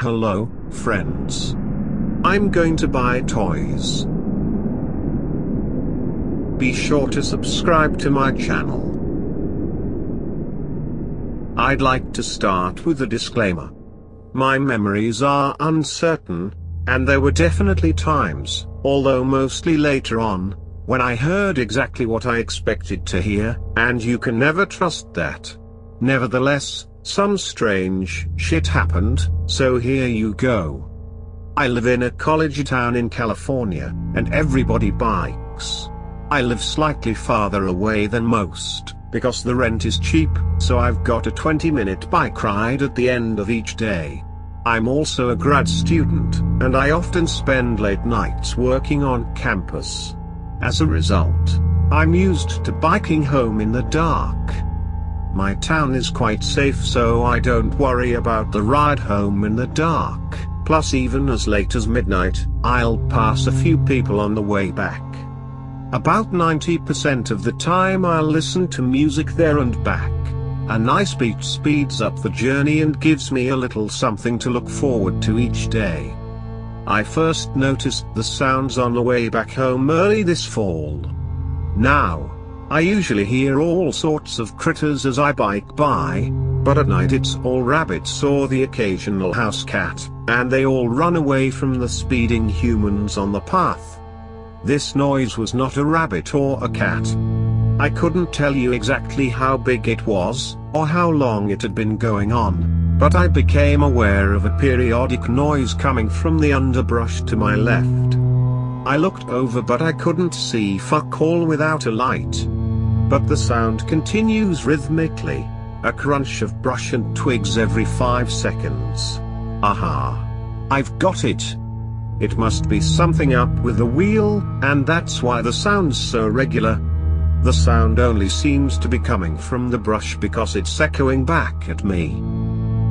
Hello, friends. I'm going to buy toys. Be sure to subscribe to my channel. I'd like to start with a disclaimer. My memories are uncertain, and there were definitely times, although mostly later on, when I heard exactly what I expected to hear, and you can never trust that. Nevertheless, some strange shit happened, so here you go. I live in a college town in California, and everybody bikes. I live slightly farther away than most, because the rent is cheap, so I've got a 20-minute bike ride at the end of each day. I'm also a grad student, and I often spend late nights working on campus. As a result, I'm used to biking home in the dark. My town is quite safe, so I don't worry about the ride home in the dark. Plus, even as late as midnight, I'll pass a few people on the way back. About 90% of the time I'll listen to music there and back. A nice beat speeds up the journey and gives me a little something to look forward to each day. I first noticed the sounds on the way back home early this fall. Now, I usually hear all sorts of critters as I bike by, but at night it's all rabbits or the occasional house cat, and they all run away from the speeding humans on the path. This noise was not a rabbit or a cat. I couldn't tell you exactly how big it was, or how long it had been going on, but I became aware of a periodic noise coming from the underbrush to my left. I looked over, but I couldn't see fuck all without a light. But the sound continues rhythmically, a crunch of brush and twigs every 5 seconds. Aha! I've got it! It must be something up with the wheel, and that's why the sound's so regular. The sound only seems to be coming from the brush because it's echoing back at me.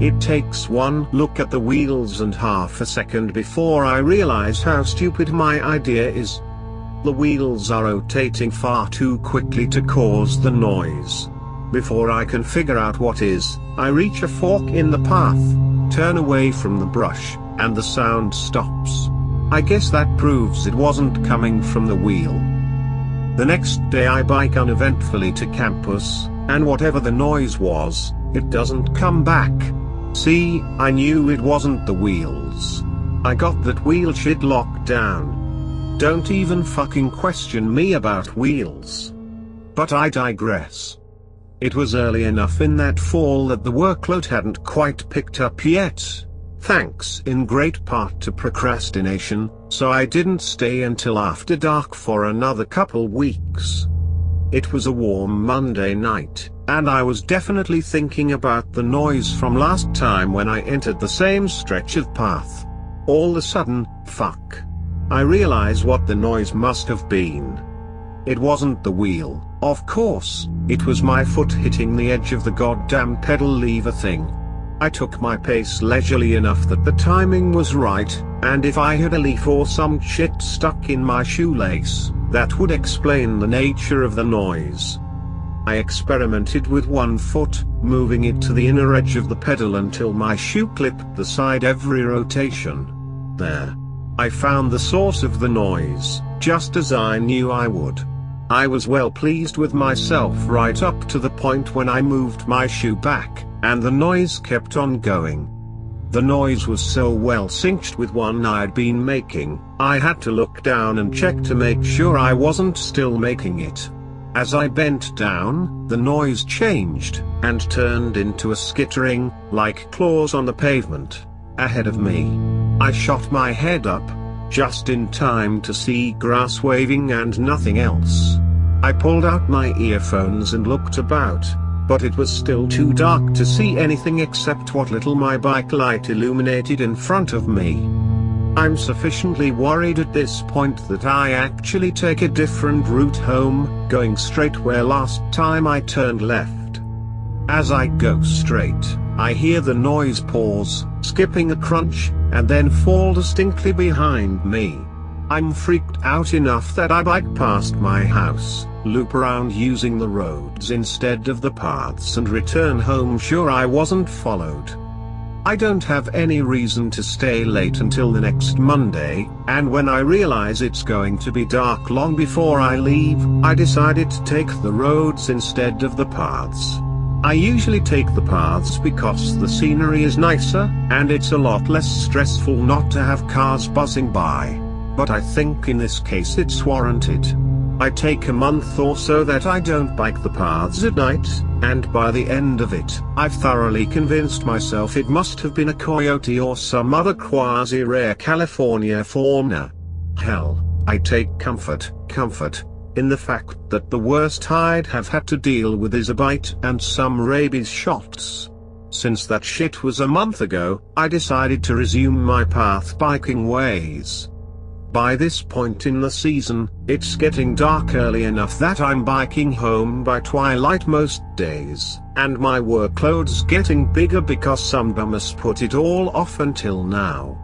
It takes one look at the wheels and half a second before I realize how stupid my idea is. The wheels are rotating far too quickly to cause the noise. Before I can figure out what is, I reach a fork in the path, turn away from the brush, and the sound stops. I guess that proves it wasn't coming from the wheel. The next day I bike uneventfully to campus, and whatever the noise was, it doesn't come back. See, I knew it wasn't the wheels. I got that wheel shit locked down. Don't even fucking question me about wheels. But I digress. It was early enough in that fall that the workload hadn't quite picked up yet. Thanks in great part to procrastination, so I didn't stay until after dark for another couple weeks. It was a warm Monday night, and I was definitely thinking about the noise from last time when I entered the same stretch of path. All of a sudden, fuck. I realize what the noise must have been. It wasn't the wheel, of course, it was my foot hitting the edge of the goddamn pedal lever thing. I took my pace leisurely enough that the timing was right, and if I had a leaf or some shit stuck in my shoelace, that would explain the nature of the noise. I experimented with one foot, moving it to the inner edge of the pedal until my shoe clipped the side every rotation. There. I found the source of the noise, just as I knew I would. I was well pleased with myself right up to the point when I moved my shoe back, and the noise kept on going. The noise was so well synced with one I'd been making, I had to look down and check to make sure I wasn't still making it. As I bent down, the noise changed, and turned into a skittering, like claws on the pavement, ahead of me. I shot my head up, just in time to see grass waving and nothing else. I pulled out my earphones and looked about, but it was still too dark to see anything except what little my bike light illuminated in front of me. I'm sufficiently worried at this point that I actually take a different route home, going straight where last time I turned left. As I go straight, I hear the noise pause, skipping a crunch, and then fall distinctly behind me. I'm freaked out enough that I bike past my house, loop around using the roads instead of the paths and return home sure I wasn't followed. I don't have any reason to stay late until the next Monday, and when I realize it's going to be dark long before I leave, I decided to take the roads instead of the paths. I usually take the paths because the scenery is nicer, and it's a lot less stressful not to have cars buzzing by. But I think in this case it's warranted. I take a month or so that I don't bike the paths at night, and by the end of it, I've thoroughly convinced myself it must have been a coyote or some other quasi-rare California fauna. Hell, I take comfort in the fact that the worst I'd have had to deal with is a bite and some rabies shots. Since that shit was a month ago, I decided to resume my path biking ways. By this point in the season, it's getting dark early enough that I'm biking home by twilight most days, and my workload's getting bigger because some dumbass put it all off until now.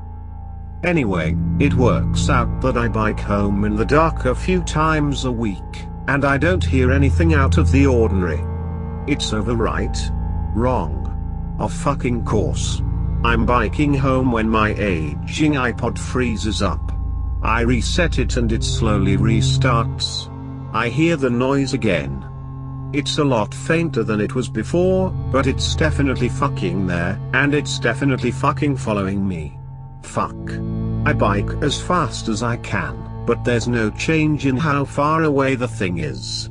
Anyway, it works out that I bike home in the dark a few times a week, and I don't hear anything out of the ordinary. It's over right? Wrong. Of fucking course. I'm biking home when my aging iPod freezes up. I reset it and it slowly restarts. I hear the noise again. It's a lot fainter than it was before, but it's definitely fucking there, and it's definitely fucking following me. Fuck. I bike as fast as I can, but there's no change in how far away the thing is.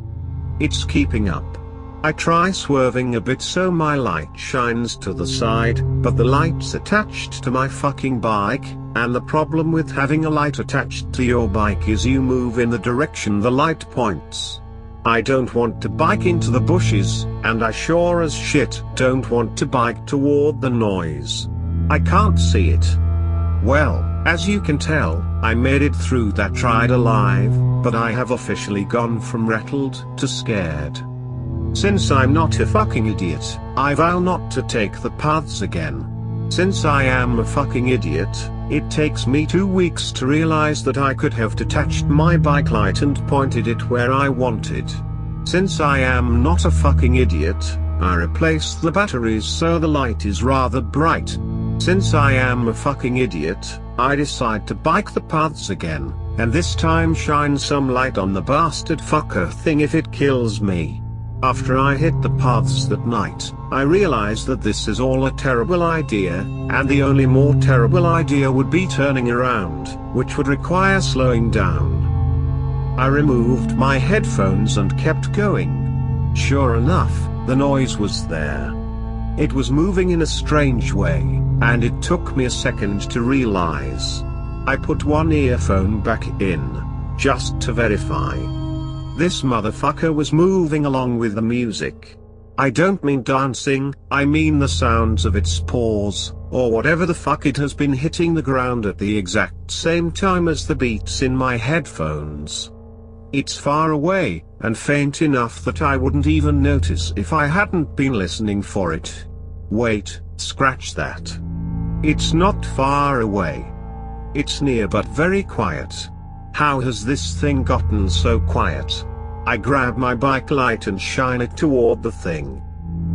It's keeping up. I try swerving a bit so my light shines to the side, but the light's attached to my fucking bike, and the problem with having a light attached to your bike is you move in the direction the light points. I don't want to bike into the bushes, and I sure as shit don't want to bike toward the noise. I can't see it. Well, as you can tell, I made it through that ride alive, but I have officially gone from rattled to scared. Since I'm not a fucking idiot, I vow not to take the paths again. Since I am a fucking idiot, it takes me 2 weeks to realize that I could have detached my bike light and pointed it where I wanted. Since I am not a fucking idiot, I replace the batteries so the light is rather bright. Since I am a fucking idiot, I decide to bike the paths again, and this time shine some light on the bastard fucker thing if it kills me. After I hit the paths that night, I realize that this is all a terrible idea, and the only more terrible idea would be turning around, which would require slowing down. I removed my headphones and kept going. Sure enough, the noise was there. It was moving in a strange way, and it took me a second to realize. I put one earphone back in, just to verify. This motherfucker was moving along with the music. I don't mean dancing, I mean the sounds of its paws, or whatever the fuck it has been hitting the ground at the exact same time as the beats in my headphones. It's far away, and faint enough that I wouldn't even notice if I hadn't been listening for it. Wait, scratch that. It's not far away. It's near but very quiet. How has this thing gotten so quiet? I grab my bike light and shine it toward the thing.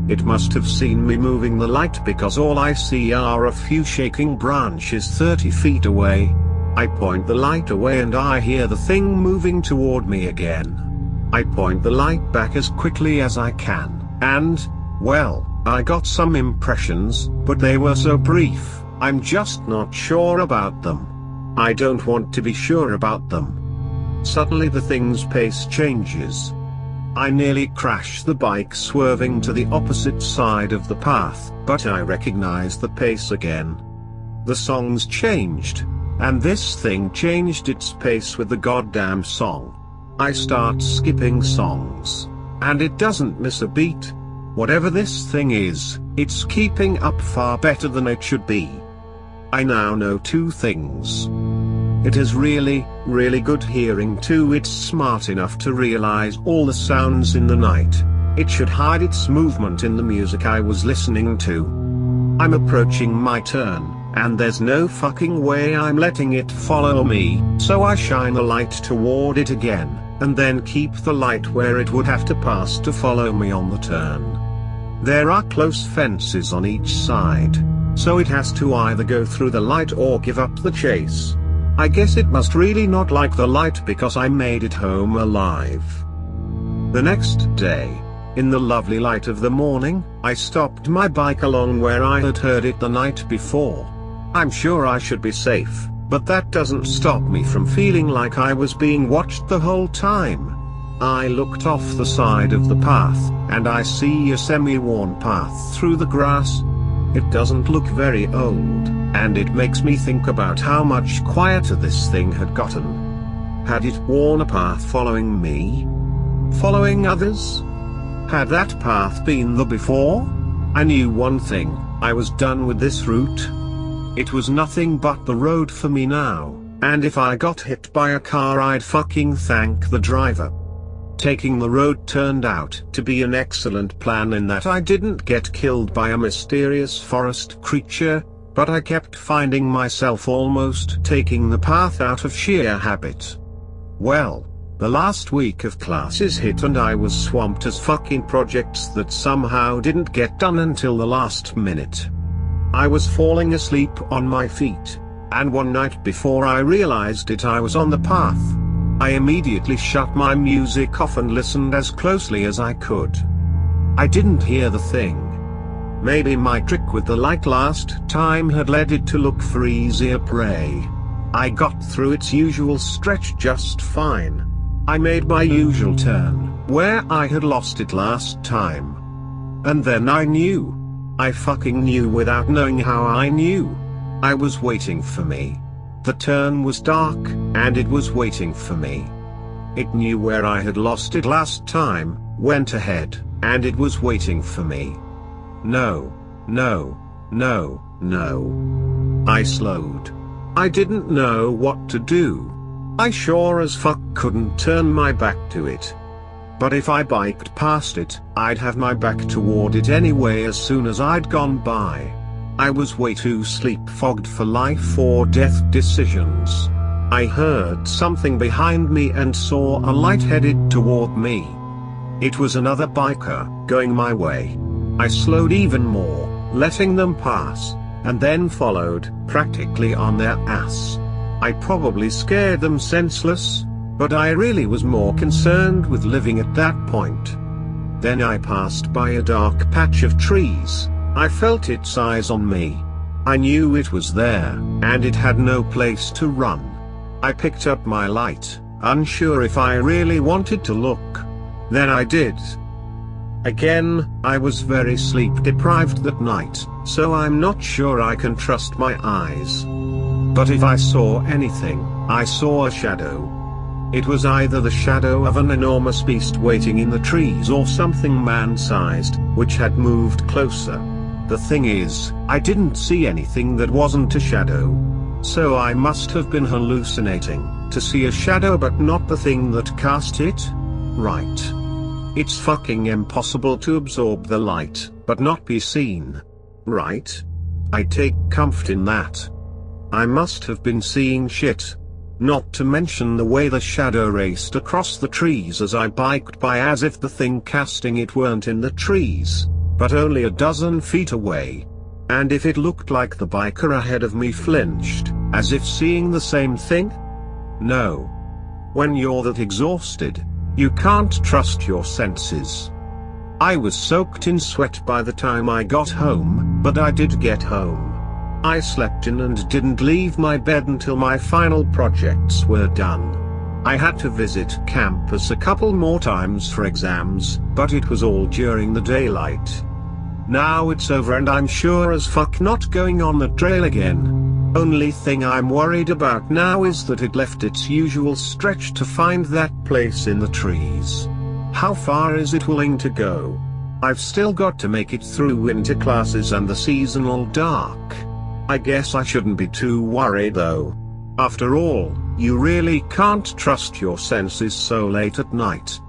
It must have seen me moving the light because all I see are a few shaking branches 30 feet away. I point the light away and I hear the thing moving toward me again. I point the light back as quickly as I can, and, well, I got some impressions, but they were so brief, I'm just not sure about them. I don't want to be sure about them. Suddenly the thing's pace changes. I nearly crash the bike swerving to the opposite side of the path, but I recognize the pace again. The song's changed, and this thing changed its pace with the goddamn song. I start skipping songs, and it doesn't miss a beat. Whatever this thing is, it's keeping up far better than it should be. I now know two things. It has really, really good hearing too. It's smart enough to realize all the sounds in the night. It should hide its movement in the music I was listening to. I'm approaching my turn, and there's no fucking way I'm letting it follow me, so I shine a light toward it again, and then keep the light where it would have to pass to follow me on the turn. There are close fences on each side. so it has to either go through the light or give up the chase. I guess it must really not like the light because I made it home alive. The next day, in the lovely light of the morning, I stopped my bike along where I had heard it the night before. I'm sure I should be safe, but that doesn't stop me from feeling like I was being watched the whole time. I looked off the side of the path, and I see a semi-worn path through the grass. It doesn't look very old, and it makes me think about how much quieter this thing had gotten. Had it worn a path following me? Following others? Had that path been the before? I knew one thing, I was done with this route. It was nothing but the road for me now, and if I got hit by a car I'd fucking thank the driver. Taking the road turned out to be an excellent plan in that I didn't get killed by a mysterious forest creature, but I kept finding myself almost taking the path out of sheer habit. Well, the last week of classes hit and I was swamped as fuck in projects that somehow didn't get done until the last minute. I was falling asleep on my feet, and one night before I realized it I was on the path. I immediately shut my music off and listened as closely as I could. I didn't hear the thing. Maybe my trick with the light last time had led it to look for easier prey. I got through its usual stretch just fine. I made my usual turn, where I had lost it last time. And then I knew. I fucking knew without knowing how I knew. I was waiting for me. The turn was dark, and it was waiting for me. It knew where I had lost it last time, went ahead, and it was waiting for me. No, no, no, no. I slowed. I didn't know what to do. I sure as fuck couldn't turn my back to it. But if I biked past it, I'd have my back toward it anyway as soon as I'd gone by. I was way too sleep-fogged for life or death decisions. I heard something behind me and saw a light headed toward me. It was another biker, going my way. I slowed even more, letting them pass, and then followed, practically on their ass. I probably scared them senseless, but I really was more concerned with living at that point. Then I passed by a dark patch of trees. I felt its eyes on me. I knew it was there, and it had no place to run. I picked up my light, unsure if I really wanted to look. Then I did. Again, I was very sleep deprived that night, so I'm not sure I can trust my eyes. But if I saw anything, I saw a shadow. It was either the shadow of an enormous beast waiting in the trees or something man-sized, which had moved closer. The thing is, I didn't see anything that wasn't a shadow. So I must have been hallucinating, to see a shadow but not the thing that cast it? Right. It's fucking impossible to absorb the light, but not be seen. Right? I take comfort in that. I must have been seeing shit. Not to mention the way the shadow raced across the trees as I biked by as if the thing casting it weren't in the trees, but only a dozen feet away. And if it looked like the biker ahead of me flinched, as if seeing the same thing? No. When you're that exhausted, you can't trust your senses. I was soaked in sweat by the time I got home, but I did get home. I slept in and didn't leave my bed until my final projects were done. I had to visit campus a couple more times for exams, but it was all during the daylight. Now it's over and I'm sure as fuck not going on the trail again. Only thing I'm worried about now is that it left its usual stretch to find that place in the trees. How far is it willing to go? I've still got to make it through winter classes and the seasonal dark. I guess I shouldn't be too worried though. After all, you really can't trust your senses so late at night.